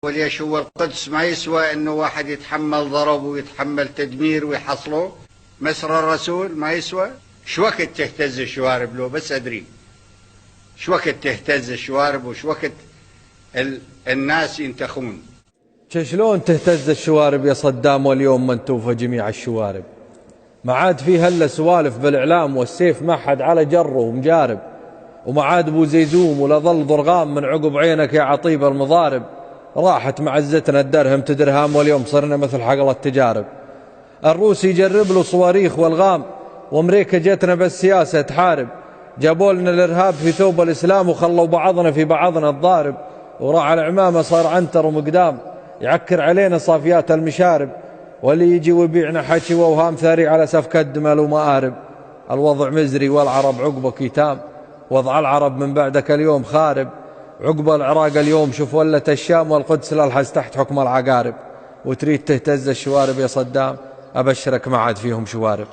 وليش هو القدس ما يسوى انه واحد يتحمل ضرب ويتحمل تدمير ويحصله؟ مسر الرسول ما يسوى؟ شو وقت تهتز الشوارب؟ لو بس ادري شو وقت تهتز الشوارب وشو وقت الناس ينتخون؟ شلون تهتز الشوارب يا صدام واليوم من توفى جميع الشوارب؟ ما عاد فيه هلا سوالف بالاعلام والسيف ما حد على جره ومجارب، وما عاد ابو زيزوم ولا ظل ضرغام من عقب عينك يا عطيب المضارب. راحت معزتنا الدرهم تدرهام واليوم صرنا مثل حقل التجارب. الروس يجرب له صواريخ والغام، وامريكا جتنا بالسياسة تحارب. جابوا لنا الارهاب في ثوب الاسلام وخلوا بعضنا في بعضنا الضارب. وراعى العمامة صار عنتر ومقدام يعكر علينا صافيات المشارب، واللي يجي ويبيعنا حكي واوهام ثاري على سفك دمل ومآرب. الوضع مزري والعرب عقبك يتام، وضع العرب من بعدك اليوم خارب. عقب العراق اليوم شوف ولت الشام، والقدس للحز تحت حكم العقارب. وتريد تهتز الشوارب يا صدام؟ أبشرك ما عاد فيهم شوارب.